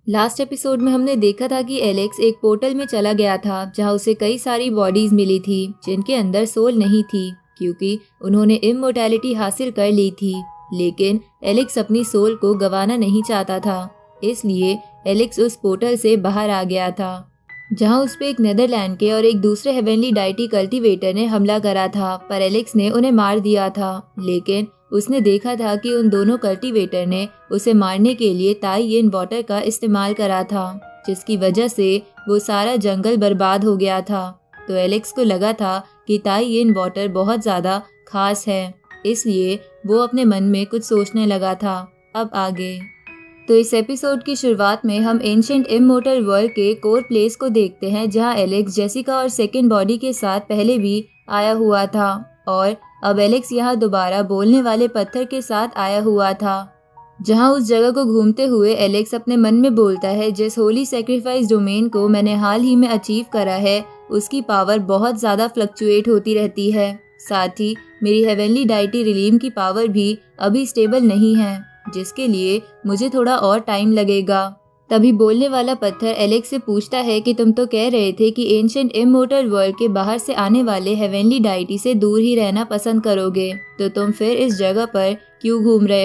Last episode में हमने देखा था कि एलेक्स एक पोर्टल में चला गया था जहां उसे कई सारी बॉडीज मिली थी जिनके अंदर सोल नहीं थी क्योंकि उन्होंने इममोर्टैलिटी हासिल कर ली थी। लेकिन एलेक्स अपनी सोल को गंवाना नहीं चाहता था, इसलिए एलेक्स उस पोर्टल से बाहर आ गया था जहां उस पे एक नेदरलैंड के और एक दूसरे हेवनली डाइटी कल्टीवेटर ने हमला करा था, पर एलेक्स ने उन्हें मार दिया था। लेकिन उसने देखा था कि उन दोनों कल्टीवेटर ने उसे मारने के लिए ताइयेन वाटर का इस्तेमाल करा था, जिसकी वजह से वो सारा जंगल बर्बाद हो गया था। तो एलेक्स को लगा था कि ताइयेन वाटर बहुत ज़्यादा खास है, इसलिए वो अपने मन में कुछ सोचने लगा था। अब आगे तो इस एपिसोड की शुरुआत में हम एंशिएंट इममोर्टल वर्ल्ड के कोर प्लेस को देखते हैं जहां एलेक्स जेसिका और सेकंड बॉडी के साथ पहले भी आया हुआ था और अब एलेक्स यहां दोबारा बोलने वाले पत्थर के साथ आया हुआ था। जहां उस जगह को घूमते हुए एलेक्स अपने मन में बोलता है, जिस होली सैक्रिफाइस डोमेन को मैंने हाल ही में अचीव करा है उसकी पावर बहुत ज़्यादा फ्लक्चुएट होती रहती है। साथ ही मेरी हेवनली डाइटी रिलीम की पावर भी अभी स्टेबल नहीं है, जिसके लिए मुझे थोड़ा और टाइम लगेगा। तभी बोलने वाला पत्थर एलेक्स से पूछता है कि तुम तो कह रहे थे कि एंशिएंट इममोर्टल वर्ल्ड के बाहर से आने वाले हेवनली डाइटी से दूर ही रहना पसंद करोगे, तो तुम फिर इस जगह पर क्यों घूम रहे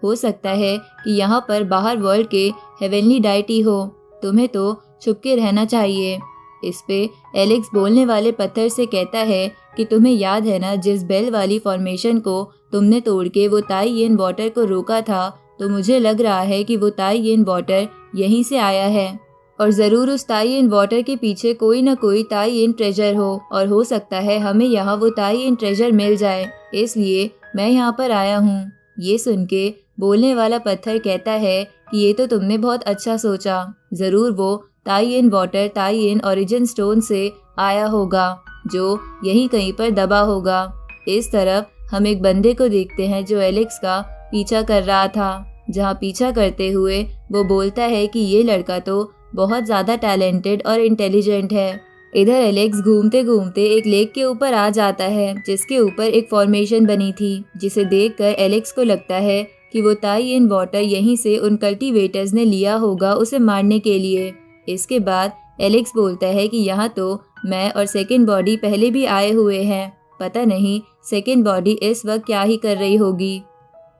हो सकता है कि यहाँ पर बाहर वर्ल्ड के हेवनली डाइटी हो, तुम्हें तो छुप के रहना चाहिए। इस पे एलेक्स बोलने वाले पत्थर से कहता है कि तुम्हें याद है ना, जिस बेल वाली फॉर्मेशन को तुमने तोड़ के वो ताइयेन वाटर को रोका था, तो मुझे लग रहा है कि वो ताइयेन वाटर यहीं से आया है और ज़रूर उस ताइयेन वाटर के पीछे कोई ना कोई ताइयेन ट्रेजर हो और हो सकता है हमें यहाँ वो ताइयेन ट्रेजर मिल जाए, इसलिए मैं यहाँ पर आया हूँ। ये सुन के बोलने वाला पत्थर कहता है कि ये तो तुमने बहुत अच्छा सोचा, ज़रूर वो ताइयेन वाटर ताइयेन ओरिजिन स्टोन से आया होगा जो यहीं कहीं पर दबा होगा। इस तरफ हम एक बंदे को देखते हैं जो एलेक्स का पीछा कर रहा था, जहां पीछा करते हुए वो बोलता है कि ये लड़का तो बहुत ज़्यादा टैलेंटेड और इंटेलिजेंट है। इधर एलेक्स घूमते घूमते एक लेक के ऊपर आ जाता है जिसके ऊपर एक फॉर्मेशन बनी थी, जिसे देखकर एलेक्स को लगता है कि वो ताइयेन वाटर यहीं से उन कल्टीवेटर्स ने लिया होगा उसे मारने के लिए। इसके बाद एलेक्स बोलता है कि यहाँ तो मैं और सेकंड बॉडी पहले भी आए हुए हैं, पता नहीं सेकंड बॉडी इस वक्त क्या ही कर रही होगी।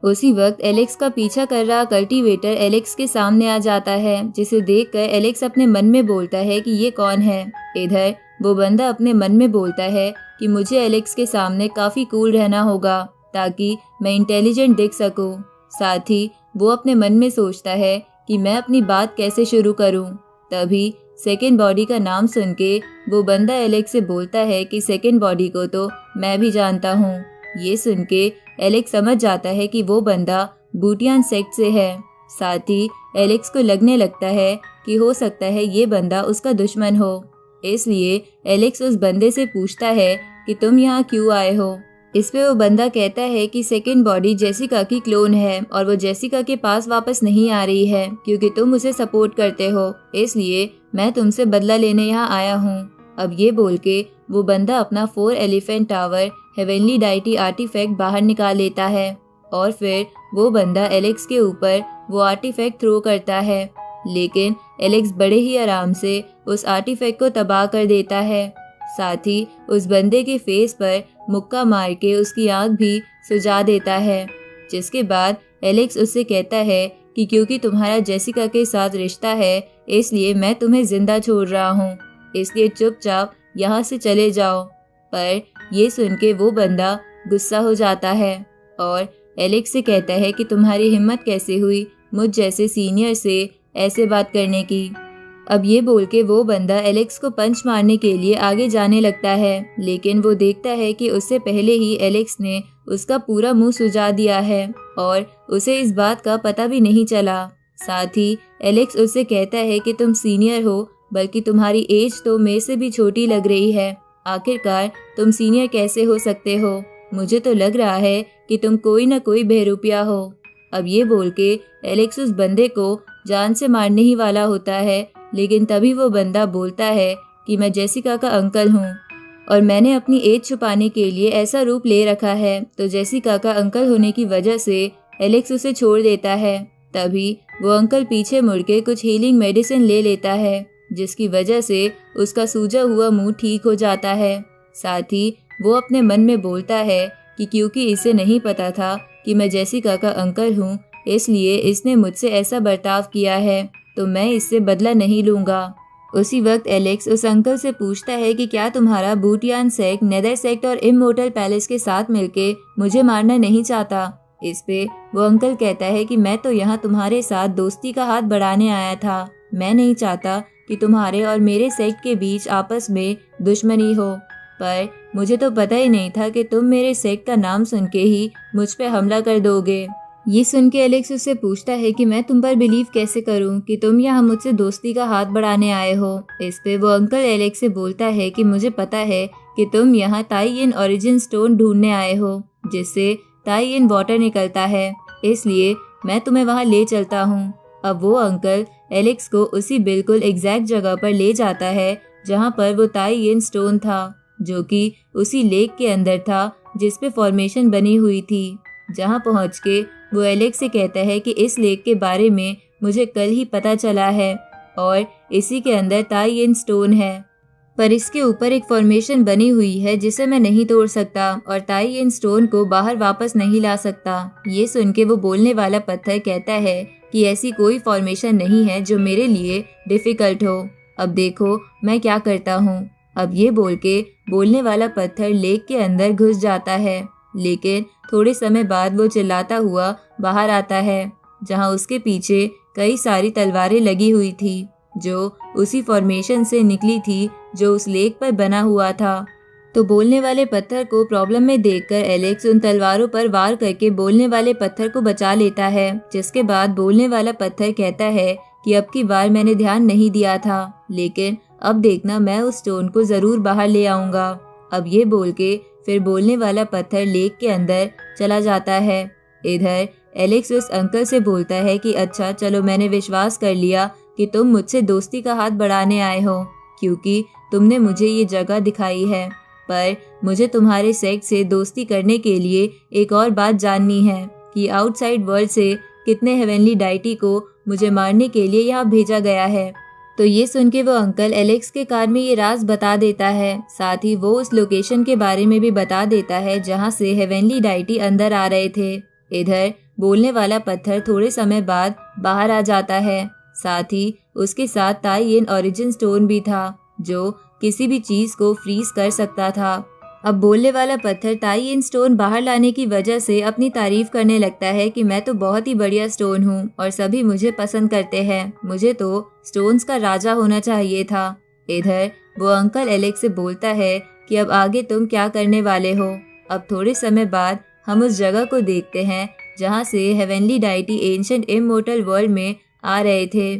उसी वक्त एलेक्स का पीछा कर रहा कल्टीवेटर एलेक्स के सामने आ जाता है, जिसे देखकर एलेक्स अपने मन में बोलता है कि ये कौन है। इधर वो बंदा अपने मन में बोलता है कि मुझे एलेक्स के सामने काफ़ी कूल रहना होगा ताकि मैं इंटेलिजेंट दिख सकूं। साथ ही वो अपने मन में सोचता है कि मैं अपनी बात कैसे शुरू करूं। तभी सेकंड बॉडी का नाम सुन के वो बंदा एलेक्स से बोलता है कि सेकंड बॉडी को तो मैं भी जानता हूँ। ये सुन के एलेक्स समझ जाता है कि वो बंदा बूटियान सेक्ट से है। साथ ही एलेक्स को लगने लगता है कि हो सकता है ये बंदा उसका दुश्मन हो, इसलिए एलेक्स उस बंदे से पूछता है कि तुम यहाँ क्यों आए हो। इस पे वो बंदा कहता है कि सेकंड बॉडी जेसिका की क्लोन है और वो जेसिका के पास वापस नहीं आ रही है क्योंकि तुम उसे सपोर्ट करते हो, इसलिए मैं तुमसे बदला लेने यहाँ आया हूँ। अब ये बोल के वो बंदा अपना 4 elephant tower heavenly deity artefact बाहर निकाल लेता है और फिर वो बंदा एलेक्स के ऊपर वो आर्टिफैक्ट थ्रो करता है, लेकिन एलेक्स बड़े ही आराम से उस आर्टिफैक्ट को तबाह कर देता है। साथ ही उस बंदे के फेस पर मुक्का मार के उसकी आंख भी सुझा देता है, जिसके बाद एलेक्स उससे कहता है कि क्योंकि तुम्हारा जेसिका के साथ रिश्ता है इसलिए मैं तुम्हें जिंदा छोड़ रहा हूँ, इसलिए चुपचाप यहाँ से चले जाओ। पर ये सुन के वो बंदा गुस्सा हो जाता है और एलेक्स से कहता है कि तुम्हारी हिम्मत कैसे हुई मुझ जैसे सीनियर से ऐसे बात करने की। अब ये बोल के वो बंदा एलेक्स को पंच मारने के लिए आगे जाने लगता है, लेकिन वो देखता है कि उससे पहले ही एलेक्स ने उसका पूरा मुंह सुजा दिया है और उसे इस बात का पता भी नहीं चला। साथ ही एलेक्स उससे कहता है कि तुम सीनियर हो, बल्कि तुम्हारी एज तो मेरे से भी छोटी लग रही है। आखिरकार तुम सीनियर कैसे हो सकते हो? मुझे तो लग रहा है कि तुम कोई ना कोई बहरूपिया हो। अब ये बोल के एलेक्स उस बंदे को जान से मारने ही वाला होता है, लेकिन तभी वो बंदा बोलता है कि मैं जेसिका का अंकल हूँ और मैंने अपनी एज छुपाने के लिए ऐसा रूप ले रखा है। तो जेसिका का अंकल होने की वजह से एलेक्स उसे छोड़ देता है। तभी वो अंकल पीछे मुड़ के कुछ हीलिंग मेडिसिन ले लेता है, जिसकी वजह से उसका सूजा हुआ मुंह ठीक हो जाता है। साथ ही वो अपने मन में बोलता है कि क्योंकि इसे नहीं पता था कि मैं जेसिका का अंकल हूँ, इसलिए इसने मुझसे ऐसा बर्ताव किया है, तो मैं इससे बदला नहीं लूँगा। उसी वक्त एलेक्स उस अंकल से पूछता है कि क्या तुम्हारा बूटियान सेक्ट नेदर सेक्ट और इमोर्टल पैलेस के साथ मिलके मुझे मारना नहीं चाहता। इस पे वो अंकल कहता है कि मैं तो यहाँ तुम्हारे साथ दोस्ती का हाथ बढ़ाने आया था, मैं नहीं चाहता कि तुम्हारे और मेरे सेक्ट के बीच आपस में दुश्मनी हो, पर मुझे तो पता ही नहीं था कि तुम मेरे सेक्ट का नाम सुन के ही मुझ पे हमला कर दोगे। ये सुन के एलेक्स उससे पूछता है कि मैं तुम पर बिलीव कैसे करूं कि तुम यहाँ मुझसे दोस्ती का हाथ बढ़ाने आए हो। इस पे वो अंकल एलेक्स से बोलता है कि मुझे पता है कि तुम यहाँ ताइयन ओरिजिन स्टोन ढूंढने आए हो, जिससे ताइयन वाटर निकलता है, इसलिए मैं तुम्हें वहाँ ले चलता हूँ। अब वो अंकल एलेक्स को उसी बिल्कुल एग्जैक्ट जगह पर ले जाता है जहाँ पर वो ताइयन स्टोन था, जो कि उसी लेक के अंदर था जिसपे फॉर्मेशन बनी हुई थी। जहाँ पहुँच के वो एलेक्स से कहता है कि इस लेक के बारे में मुझे कल ही पता चला है और इसी के अंदर ताइयन स्टोन है, पर इसके ऊपर एक फॉर्मेशन बनी हुई है जिसे मैं नहीं तोड़ सकता और ताइयन स्टोन को बाहर वापस नहीं ला सकता। ये सुन के वो बोलने वाला पत्थर कहता है कि ऐसी कोई फॉर्मेशन नहीं है जो मेरे लिए डिफिकल्ट हो, अब देखो मैं क्या करता हूँ। अब ये बोल के बोलने वाला पत्थर लेक के अंदर घुस जाता है, लेकिन थोड़े समय बाद वो चिल्लाता हुआ बाहर आता है, जहाँ उसके पीछे कई सारी तलवारें लगी हुई थी जो उसी फॉर्मेशन से निकली थी जो उस लेक पर बना हुआ था। तो बोलने वाले पत्थर को प्रॉब्लम में देखकर एलेक्स उन तलवारों पर वार करके बोलने वाले पत्थर को बचा लेता है, जिसके बाद बोलने वाला पत्थर कहता है कि अब की बार मैंने ध्यान नहीं दिया था, लेकिन अब देखना मैं उस स्टोन को जरूर बाहर ले आऊंगा। अब ये बोल के फिर बोलने वाला पत्थर लेक के अंदर चला जाता है। इधर एलेक्स उस अंकल से बोलता है कि अच्छा चलो, मैंने विश्वास कर लिया कि तुम मुझसे दोस्ती का हाथ बढ़ाने आए हो, क्योंकि तुमने मुझे ये जगह दिखाई है, पर मुझे तुम्हारे सेक्ट से दोस्ती करने के लिए एक और बात जाननी है कि आउटसाइड वर्ल्ड से कितने हेवनली डाइटी को मुझे मारने के लिए यहाँ भेजा गया है। तो ये सुन के वो अंकल एलेक्स के कान में ये राज बता देता है, साथ ही वो उस लोकेशन के बारे में भी बता देता है जहाँ से हेवनली डाइटी अंदर आ रहे थे। इधर बोलने वाला पत्थर थोड़े समय बाद बाहर आ जाता है, साथ ही उसके साथ ताइयन ओरिजिन स्टोन भी था जो किसी भी चीज को फ्रीज कर सकता था। अब बोलने वाला पत्थर ताइयन स्टोन बाहर लाने की वजह से अपनी तारीफ करने लगता है कि मैं तो बहुत ही बढ़िया स्टोन हूँ और सभी मुझे पसंद करते हैं, मुझे तो स्टोन्स का राजा होना चाहिए था। इधर वो अंकल एलेक्स से बोलता है कि अब आगे तुम क्या करने वाले हो। अब थोड़े समय बाद हम उस जगह को देखते हैं जहाँ से heavenly deity ancient immortal world में आ रहे थे,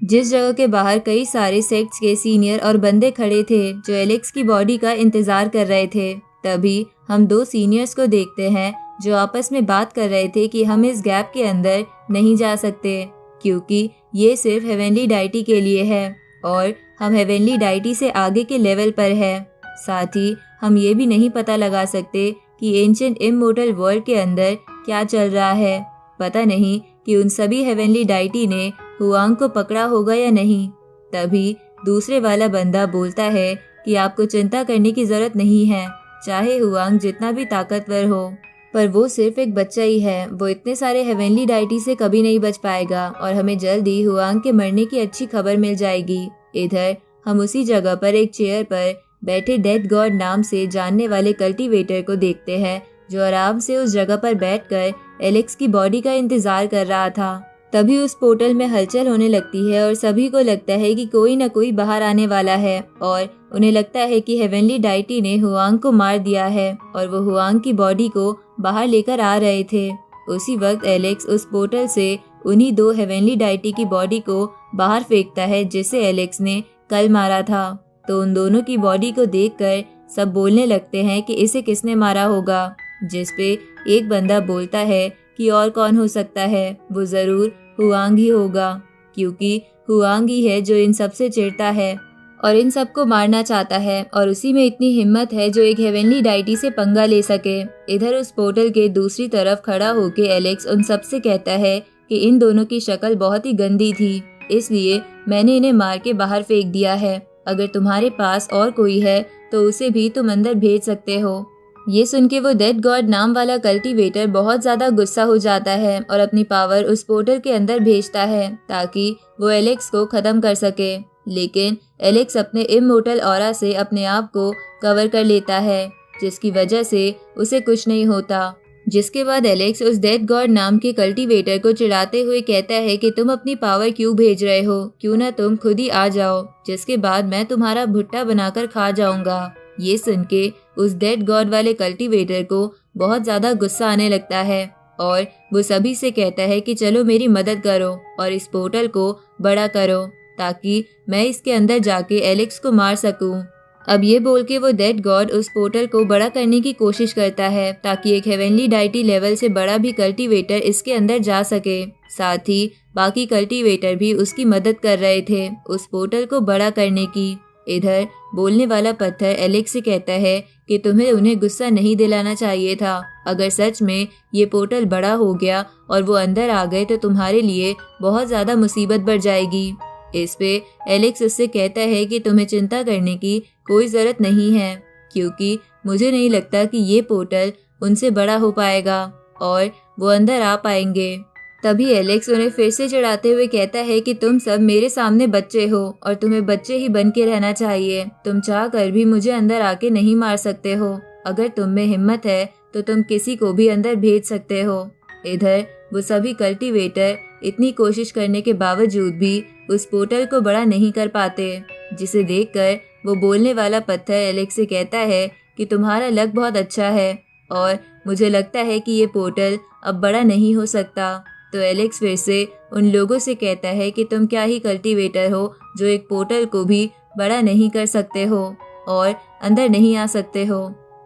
जिस जगह के बाहर कई सारे सेक्ट्स के सीनियर और बंदे खड़े थे जो एलेक्स की बॉडी का इंतजार कर रहे थे। तभी हम दो सीनियर्स को देखते हैं जो आपस में बात कर रहे थे कि हम इस गैप के अंदर नहीं जा सकते क्योंकि ये सिर्फ हेवनली डाइटी के लिए है और हम हेवनली डाइटी से आगे के लेवल पर है। साथ ही हम ये भी नहीं पता लगा सकते कि एंशिएंट इमोर्टल वर्ल्ड के अंदर क्या चल रहा है। पता नहीं कि उन सभी हेवनली डाइटी ने हुआंग को पकड़ा होगा या नहीं। तभी दूसरे वाला बंदा बोलता है कि आपको चिंता करने की जरूरत नहीं है, चाहे हुआंग जितना भी ताकतवर हो, पर वो सिर्फ एक बच्चा ही है, वो इतने सारे हेवनली डाइटी से कभी नहीं बच पाएगा और हमें जल्दी हुआंग के मरने की अच्छी खबर मिल जाएगी। इधर हम उसी जगह पर एक चेयर पर बैठे डेथ गॉड नाम से जानने वाले कल्टीवेटर को देखते हैं जो आराम से उस जगह पर बैठकर एलेक्स की बॉडी का इंतजार कर रहा था। तभी उस पोर्टल में हलचल होने लगती है और सभी को लगता है कि कोई न कोई बाहर आने वाला है और उन्हें लगता है कि हेवनली डाइटी ने हुआंग को मार दिया है और वो हुआंग की बॉडी को बाहर लेकर आ रहे थे। उसी वक्त एलेक्स उस पोर्टल से उन्हीं दो हेवनली डाइटी की बॉडी को बाहर फेंकता है जिसे एलेक्स ने कल मारा था। तो उन दोनों की बॉडी को देखकर सब बोलने लगते हैं कि इसे किसने मारा होगा, जिसपे एक बंदा बोलता है कि और कौन हो सकता है, वो जरूर हुआंग ही होगा, क्योंकि हुआंग ही है जो इन सब से चिढ़ता है और इन सबको मारना चाहता है और उसी में इतनी हिम्मत है जो एक हेवनली डाइटी से पंगा ले सके। इधर उस पोर्टल के दूसरी तरफ खड़ा होके एलेक्स उन सब से कहता है कि इन दोनों की शक्ल बहुत ही गंदी थी, इसलिए मैंने इन्हें मार के बाहर फेंक दिया है। अगर तुम्हारे पास और कोई है तो उसे भी तुम अंदर भेज सकते हो। ये सुन के वो डेड गॉड नाम वाला कल्टीवेटर बहुत ज्यादा गुस्सा हो जाता है और अपनी पावर उस पोर्टल के अंदर भेजता है ताकि वो एलेक्स को खत्म कर सके। लेकिन एलेक्स अपने इमोर्टल ऑरा से अपने आप को कवर कर लेता है, जिसकी वजह से उसे कुछ नहीं होता। जिसके बाद एलेक्स उस डेड गॉड नाम के कल्टीवेटर को चिढ़ाते हुए कहता है कि तुम अपनी पावर क्यों भेज रहे हो, क्यों ना तुम खुद ही आ जाओ, जिसके बाद मैं तुम्हारा भुट्टा बनाकर खा जाऊंगा। ये सुन के उस डेड गॉड वाले कल्टीवेटर को बहुत ज्यादा गुस्सा आने लगता है और वो सभी से कहता है कि चलो मेरी मदद करो और इस पोर्टल को बड़ा करो ताकि मैं इसके अंदर जाके एलेक्स को मार सकूं। अब ये बोल के वो डेड गॉड उस पोर्टल को बड़ा करने की कोशिश करता है ताकि एक हेवनली डाइटी लेवल से बड़ा भी कल्टीवेटर इसके अंदर जा सके। साथ ही बाकी कल्टीवेटर भी उसकी मदद कर रहे थे उस पोर्टल को बड़ा करने की। इधर बोलने वाला पत्थर एलेक्स से कहता है कि तुम्हें उन्हें गुस्सा नहीं दिलाना चाहिए था। अगर सच में ये पोर्टल बड़ा हो गया और वो अंदर आ गए तो तुम्हारे लिए बहुत ज्यादा मुसीबत बढ़ जाएगी। इस पे एलेक्स उससे कहता है कि तुम्हें चिंता करने की कोई जरूरत नहीं है, क्योंकि मुझे नहीं लगता कि ये पोर्टल उनसे बड़ा हो पाएगा और वो अंदर आ पाएंगे। तभी एलेक्स उन्हें फिर से चिढ़ाते हुए कहता है कि तुम सब मेरे सामने बच्चे हो और तुम्हें बच्चे ही बन के रहना चाहिए। तुम चाह कर भी मुझे अंदर आके नहीं मार सकते हो। अगर तुम में हिम्मत है तो तुम किसी को भी अंदर भेज सकते हो। इधर वो सभी कल्टीवेटर इतनी कोशिश करने के बावजूद भी उस पोर्टल को बड़ा नहीं कर पाते, जिसे देखकर वो बोलने वाला पत्थर एलेक्स से कहता है कि तुम्हारा लक बहुत अच्छा है और मुझे लगता है कि ये पोर्टल अब बड़ा नहीं हो सकता। तो एलेक्स फिर से उन लोगों से कहता है कि तुम क्या ही कल्टीवेटर हो जो एक पोर्टल को भी बड़ा नहीं कर सकते हो और अंदर नहीं आ सकते हो।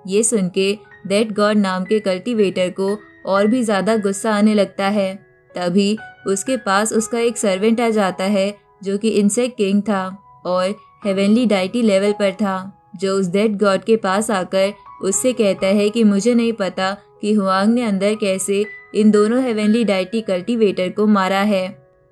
ये सुन के डेड गॉड नाम के कल्टीवेटर को और भी ज्यादा गुस्सा आने लगता है। तभी उसके पास उसका एक सर्वेंट आ जाता है जो कि इंसेक्ट किंग था और हेवनली डाइटी लेवल पर था, जो उस डेड गॉड के पास आकर उससे कहता है कि मुझे नहीं पता कि हुआंग ने अंदर कैसे इन दोनों हेवनली डाइटी कल्टीवेटर को मारा है,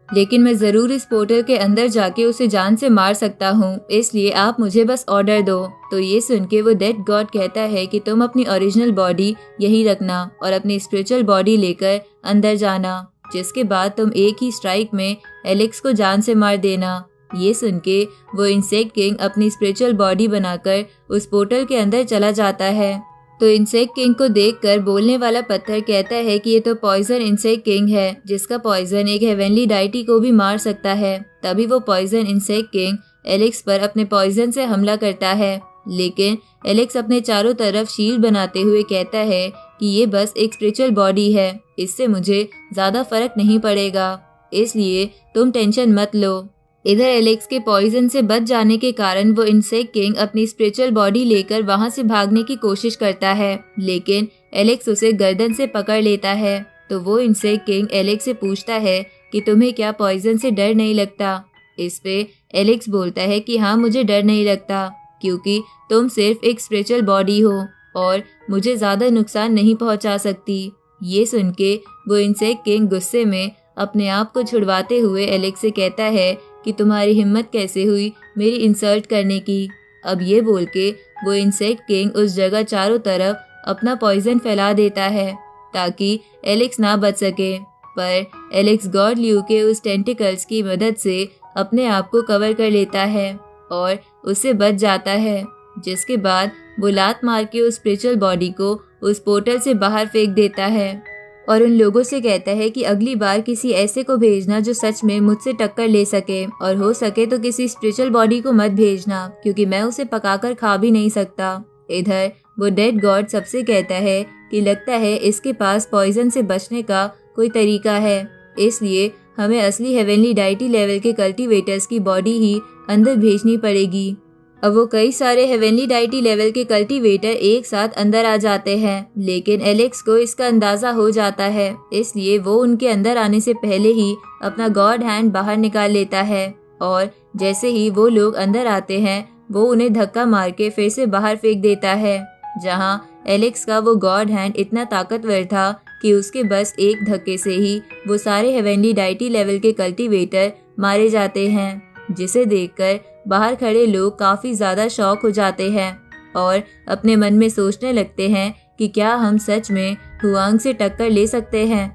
लेकिन मैं जरूर इस पोर्टल के अंदर जाके उसे जान से मार सकता हूँ, इसलिए आप मुझे बस ऑर्डर दो। तो ये सुन के वो डेड गॉड कहता है कि तुम अपनी ओरिजिनल बॉडी यहीं रखना और अपनी स्पिरिचुअल बॉडी लेकर अंदर जाना, जिसके बाद तुम एक ही स्ट्राइक में एलेक्स को जान से मार देना। ये सुन के वो इंसेक्ट किंग अपनी स्पिरिचुअल बॉडी बनाकर उस पोर्टल के अंदर चला जाता है। तो इंसेक्ट किंग को देखकर बोलने वाला पत्थर कहता है कि ये तो पॉइजन इंसेक्ट किंग है, जिसका पॉइजन एक हेवनली डाइटी को भी मार सकता है। तभी वो पॉइजन इंसेक्ट किंग एलेक्स पर अपने पॉइजन से हमला करता है, लेकिन एलेक्स अपने चारों तरफ शील्ड बनाते हुए कहता है कि ये बस एक स्पिरिचुअल बॉडी है, इससे मुझे ज्यादा फर्क नहीं पड़ेगा, इसलिए तुम टेंशन मत लो। इधर एलेक्स के पॉइजन से बच जाने के कारण वो इंसेक्ट किंग अपनी स्पिरिचुअल बॉडी लेकर वहां से भागने की कोशिश करता है, लेकिन एलेक्स उसे गर्दन से पकड़ लेता है। तो वो इंसेक्ट किंग एलेक्स से पूछता है कि तुम्हें क्या पॉइजन से डर नहीं लगता। इस पे एलेक्स बोलता है कि हाँ, मुझे डर नहीं लगता, क्योंकि तुम सिर्फ एक स्पिरिचुअल बॉडी हो और मुझे ज्यादा नुकसान नहीं पहुंचा सकती। ये सुन के वो इंसेक्ट किंग गुस्से में अपने आप को छुड़वाते हुए एलेक्स से कहता है कि तुम्हारी हिम्मत कैसे हुई मेरी इंसल्ट करने की। अब ये बोल के वो इंसेक्ट किंग उस जगह चारों तरफ अपना पॉइजन फैला देता है ताकि एलेक्स ना बच सके, पर एलेक्स गॉड ल्यू के उस टेंटिकल्स की मदद से अपने आप को कवर कर लेता है और उससे बच जाता है, जिसके बाद वो लात मार के उस स्पिरिचुअल बॉडी को उस पोर्टल से बाहर फेंक देता है और उन लोगों से कहता है कि अगली बार किसी ऐसे को भेजना जो सच में मुझसे टक्कर ले सके, और हो सके तो किसी स्पिरिचुअल बॉडी को मत भेजना, क्योंकि मैं उसे पकाकर खा भी नहीं सकता। इधर वो डेड गॉड सबसे कहता है कि लगता है इसके पास पॉइजन से बचने का कोई तरीका है, इसलिए हमें असली हेवनली डाइटी लेवल के कल्टीवेटर्स की बॉडी ही अंदर भेजनी पड़ेगी। अब वो कई सारे हेवनली डाइटी लेवल के कल्टीवेटर एक साथ अंदर आ जाते हैं, लेकिन एलेक्स को इसका अंदाजा हो जाता है, इसलिए वो उनके अंदर आने से पहले ही अपना गॉड हैंड बाहर निकाल लेता है और जैसे ही वो लोग अंदर आते हैं वो उन्हें धक्का मार के फिर से बाहर फेंक देता है, जहां एलेक्स का वो गॉड हैंड इतना ताकतवर था कि उसके बस एक धक्के से ही वो सारे हेवनली डाइटी लेवल के कल्टीवेटर मारे जाते हैं, जिसे देखकर बाहर खड़े लोग काफी ज्यादा शॉक हो जाते हैं और अपने मन में सोचने लगते हैं कि क्या हम सच में हुआंग से टक्कर ले सकते हैं।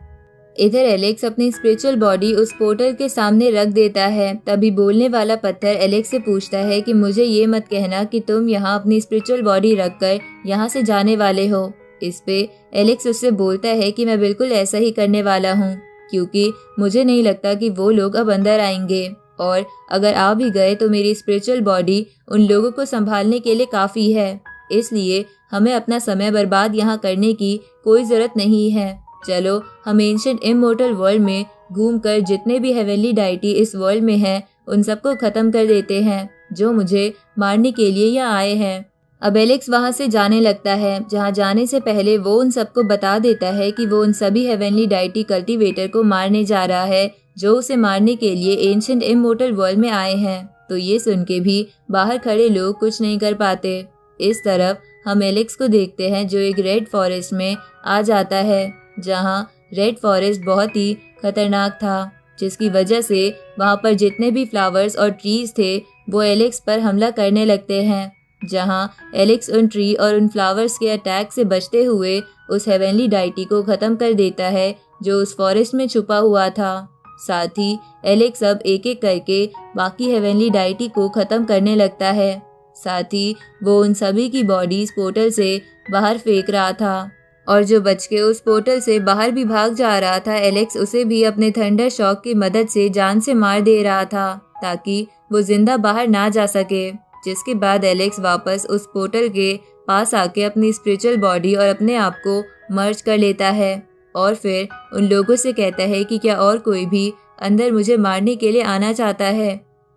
इधर एलेक्स अपनी स्पिरिचुअल बॉडी उस पोर्टल के सामने रख देता है। तभी बोलने वाला पत्थर एलेक्स से पूछता है कि मुझे ये मत कहना कि तुम यहाँ अपनी स्पिरिचुअल बॉडी रखकर यहाँ से जाने वाले हो। इस पे एलेक्स उससे बोलता है कि मैं बिल्कुल ऐसा ही करने वाला हूँ, क्योंकि मुझे नहीं लगता कि वो लोग अब अंदर आएंगे, और अगर आ भी गए तो मेरी स्पिरिचुअल बॉडी उन लोगों को संभालने के लिए काफ़ी है। इसलिए हमें अपना समय बर्बाद यहाँ करने की कोई ज़रूरत नहीं है। चलो हम एंशिएंट इमॉर्टल वर्ल्ड में घूमकर जितने भी हेवनली डाइटी इस वर्ल्ड में हैं उन सबको ख़त्म कर देते हैं जो मुझे मारने के लिए यहाँ आए हैं। अब एलेक्स वहाँ से जाने लगता है, जहाँ जाने से पहले वो उन सबको बता देता है कि वो उन सभी हेवनली डाइटी कल्टीवेटर को मारने जा रहा है जो उसे मारने के लिए एंशिएंट इमॉर्टल वर्ल्ड में आए हैं। तो ये सुन के भी बाहर खड़े लोग कुछ नहीं कर पाते। इस तरफ हम एलेक्स को देखते हैं जो एक रेड फॉरेस्ट में आ जाता है, जहाँ रेड फॉरेस्ट बहुत ही खतरनाक था, जिसकी वजह से वहाँ पर जितने भी फ्लावर्स और ट्रीज थे वो एलेक्स पर हमला करने लगते हैं। जहाँ एलेक्स उन ट्री और उन फ्लावर्स के अटैक से बचते हुए उस हेवनली डाइटी को ख़त्म कर देता है जो उस फॉरेस्ट में छुपा हुआ था। साथ ही एलेक्स अब एक एक करके बाकी हेवनली डाइटी को ख़त्म करने लगता है। साथ ही वो उन सभी की बॉडीज पोर्टल से बाहर फेंक रहा था, और जो बच के उस पोर्टल से बाहर भी भाग जा रहा था एलेक्स उसे भी अपने थंडर शॉक की मदद से जान से मार दे रहा था ताकि वो जिंदा बाहर ना जा सके। जिसके बाद एलेक्स वापस उस पोर्टल के पास आके अपनी स्पिरिचुअल बॉडी और अपने आप को मर्ज कर लेता है और फिर उन लोगों से कहता है कि क्या और कोई भी अंदर मुझे मारने के लिए आना चाहता है।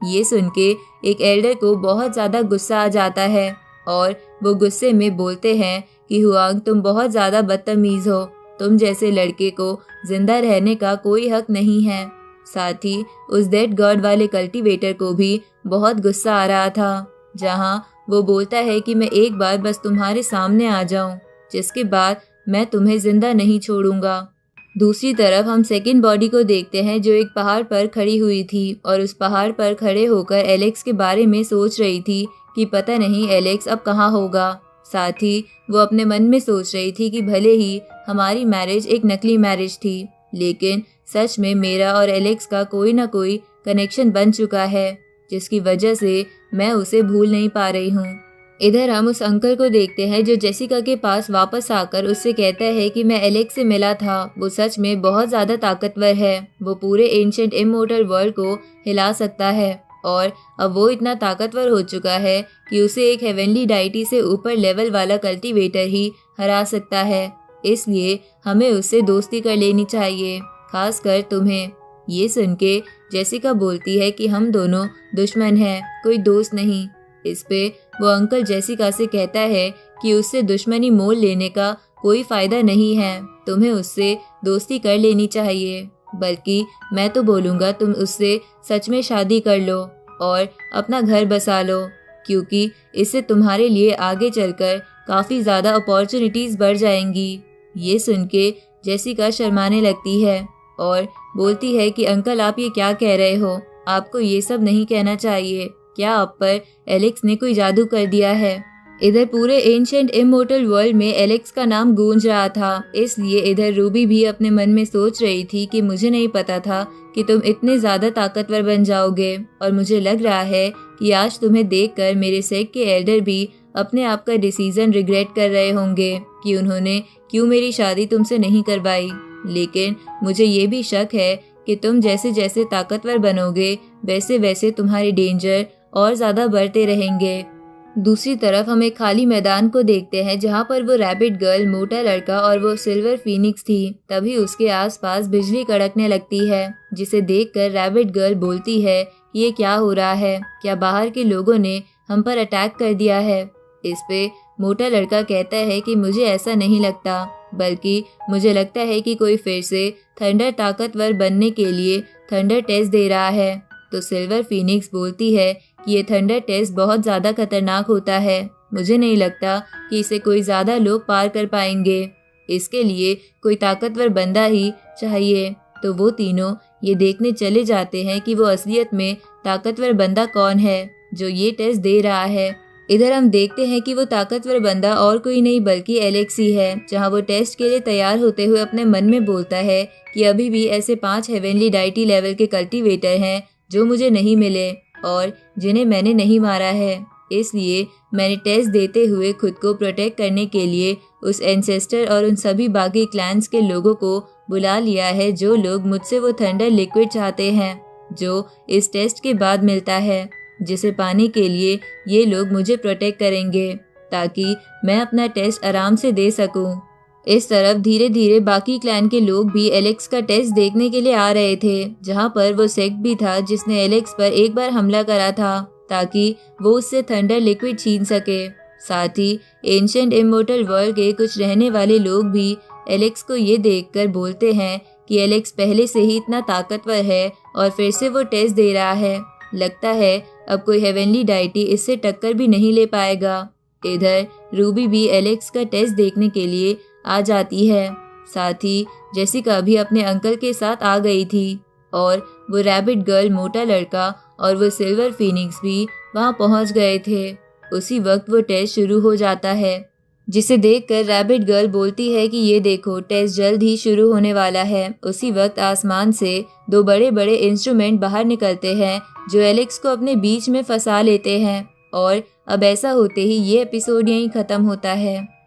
ये सुन के एक एल्डर को बहुत ज़्यादा गुस्सा आ जाता है और वो गुस्से में बोलते हैं कि हुआंग तुम बहुत ज़्यादा बदतमीज़ हो, तुम जैसे लड़के को जिंदा रहने का कोई हक नहीं है। साथ ही उस डेड गॉड वाले कल्टीवेटर को भी बहुत गुस्सा आ रहा था, जहाँ वो बोलता है कि मैं एक बार बस तुम्हारे सामने आ जाऊं, जिसके बाद मैं तुम्हें जिंदा नहीं छोड़ूंगा। दूसरी तरफ हम सेकंड बॉडी को देखते हैं जो एक पहाड़ पर खड़ी हुई थी और उस पहाड़ पर खड़े होकर एलेक्स के बारे में सोच रही थी कि पता नहीं एलेक्स अब कहाँ होगा। साथ ही वो अपने मन में सोच रही थी कि भले ही हमारी मैरिज एक नकली मैरिज थी, लेकिन सच में मेरा और एलेक्स का कोई ना कोई कनेक्शन बन चुका है, जिसकी वजह से मैं उसे भूल नहीं पा रही हूँ। इधर हम उस अंकल को देखते हैं जो जेसिका के पास वापस आकर उससे कहता है कि मैं एलेक्स से मिला था, वो सच में बहुत ज़्यादा ताकतवर है, वो पूरे एंशिएंट इमॉर्टल वर्ल्ड को हिला सकता है और अब वो इतना ताकतवर हो चुका है कि उसे एक हेवनली डाइटी से ऊपर लेवल वाला कल्टीवेटर ही हरा सकता है। इसलिए हमें उससे दोस्ती कर लेनी चाहिए, खासकर तुम्हें। ये सुन के जेसिका बोलती है कि हम दोनों दुश्मन हैं, कोई दोस्त नहीं। इस पे वो अंकल जेसिका से कहता है कि उससे दुश्मनी मोल लेने का कोई फायदा नहीं है, तुम्हें उससे दोस्ती कर लेनी चाहिए, बल्कि मैं तो बोलूँगा तुम उससे सच में शादी कर लो और अपना घर बसा लो, क्योंकि इससे तुम्हारे लिए आगे चलकर काफ़ी ज़्यादा अपॉर्चुनिटीज़ बढ़ जाएंगी। ये सुन के जेसिका शर्माने लगती है और बोलती है कि अंकल आप ये क्या कह रहे हो, आपको ये सब नहीं कहना चाहिए, क्या आप पर एलेक्स ने कोई जादू कर दिया है। इधर पूरे एंशिएंट इमॉर्टल वर्ल्ड में एलेक्स का नाम गूंज रहा था, इसलिए इधर रूबी भी अपने मन में सोच रही थी कि मुझे नहीं पता था कि तुम इतने ज़्यादा ताकतवर बन जाओगे, और मुझे लग रहा है कि आज तुम्हें देखकर मेरे सेक्ट के एल्डर भी अपने आप का डिसीजन रिग्रेट कर रहे होंगे कि उन्होंने क्यों मेरी शादी तुमसे नहीं करवाई। लेकिन मुझे ये भी शक है कि तुम जैसे जैसे ताकतवर बनोगे वैसे वैसे तुम्हारे डेंजर और ज़्यादा बढ़ते रहेंगे। दूसरी तरफ हम एक खाली मैदान को देखते हैं जहाँ पर वो रैबिट गर्ल, मोटा लड़का और वो सिल्वर फीनिक्स थी। तभी उसके आसपास बिजली कड़कने लगती है, जिसे देखकर रैबिट गर्ल बोलती है ये क्या हो रहा है, क्या बाहर के लोगों ने हम पर अटैक कर दिया है। इस पे मोटा लड़का कहता है कि मुझे ऐसा नहीं लगता, बल्कि मुझे लगता है कि कोई फिर से थंडर ताकतवर बनने के लिए थंडर टेस्ट दे रहा है। तो सिल्वर फीनिक्स बोलती है कि ये थंडर टेस्ट बहुत ज़्यादा खतरनाक होता है, मुझे नहीं लगता कि इसे कोई ज़्यादा लोग पार कर पाएंगे। इसके लिए कोई ताकतवर बंदा ही चाहिए। तो वो तीनों ये देखने चले जाते हैं कि वो असलियत में ताकतवर बंदा कौन है जो ये टेस्ट दे रहा है। इधर हम देखते हैं कि वो ताकतवर बंदा और कोई नहीं बल्कि एलेक्स ही है, जहाँ वो टेस्ट के लिए तैयार होते हुए अपने मन में बोलता है कि अभी भी ऐसे 5 हेवनली डाइटी लेवल के कल्टीवेटर हैं जो मुझे नहीं मिले और जिन्हें मैंने नहीं मारा है। इसलिए मैंने टेस्ट देते हुए खुद को प्रोटेक्ट करने के लिए उस एंसेस्टर और उन सभी बाकी क्लैंस के लोगों को बुला लिया है जो लोग मुझसे वो थंडर लिक्विड चाहते हैं जो इस टेस्ट के बाद मिलता है, जिसे पाने के लिए ये लोग मुझे प्रोटेक्ट करेंगे ताकि मैं अपना टेस्ट आराम से दे सकूं। इस तरफ धीरे धीरे बाकी क्लैन के लोग भी एलेक्स का टेस्ट देखने के लिए आ रहे थे, जहां पर वो सेक्ट भी था जिसने एलेक्स पर एक बार हमला करा था ताकि वो उससे थंडर लिक्विड छीन सके। साथ ही एंशिएंट इमोर्टल वर्ल्ड के कुछ रहने वाले लोग भी एलेक्स को ये देखकर बोलते हैं कि एलेक्स पहले से ही इतना ताकतवर है और फिर से वो टेस्ट दे रहा है। लगता है अब कोई हेवनली डाइटी इससे टक्कर भी नहीं ले पाएगा। इधर रूबी भी एलेक्स का टेस्ट देखने के लिए आ जाती है। साथ ही जेसिका भी अपने अंकल के साथ आ गई थी और वो रैबिट गर्ल, मोटा लड़का और वो सिल्वर फीनिक्स भी वहां पहुंच गए थे। उसी वक्त वो टेस्ट शुरू हो जाता है, जिसे देखकर रैबिट गर्ल बोलती है कि ये देखो टेस्ट जल्द ही शुरू होने वाला है। उसी वक्त आसमान से 2 बड़े बड़े इंस्ट्रूमेंट बाहर निकलते हैं जो एलेक्स को अपने बीच में फंसा लेते हैं और अब ऐसा होते ही ये एपिसोड यहीं खत्म होता है।